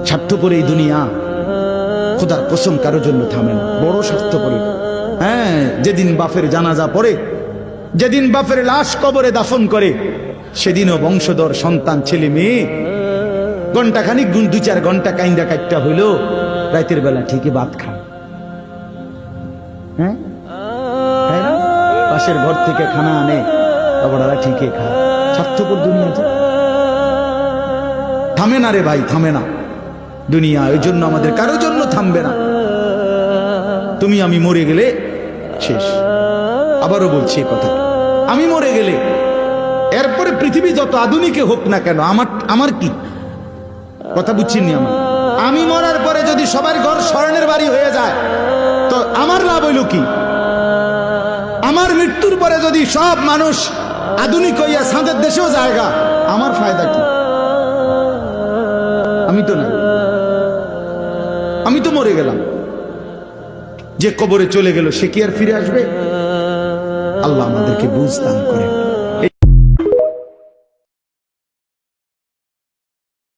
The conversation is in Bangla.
স্বার্থপর এই দুনিয়া, খোদার কসম কারোর জন্য থামে না, বড় স্বার্থপর। হ্যাঁ, যেদিন বাপের জানাজা পড়ে, যেদিন বাপের লাশ কবরে দাফন করে, সেদিনও বংশধর সন্তান ছেলে মেয়ে ঘন্টা খানিক 2-4 ঘন্টা কাইন্দা কাটটা হইল, রাতের বেলা ঠিকই ভাত খায়। হ্যাঁ, পাশের ঘর থেকে খানা আনে, বাবারা ঠিকই খায়। স্বার্থপর দুনিয়াতে থামে না রে ভাই, থামে না দুনিয়া। ওই জন্য আমাদের কারোর জন্য থামবে না। তুমি আমি মরে গেলে শেষ। আবারও বলছি এই কথা, আমি মরে গেলে এরপরে পৃথিবী যত আধুনিকে হোক না কেন, আমার কি কথা বুঝছিনি? আমি মরার পরে যদি সবার ঘর স্বর্ণের বাড়ি হয়ে যায় তো আমার লাভ হইল কি? আমার মৃত্যুর পরে যদি সব মানুষ আধুনিক হইয়া সাঁদের দেশেও জায়গা, আমার ফায়দা কি? আমি তো নাই, আমি তো মরে গেলাম। যে কবরে চলে গেল সে কি আর ফিরে আসবে? আল্লাহ আমাদেরকে বুঝ দান করেন।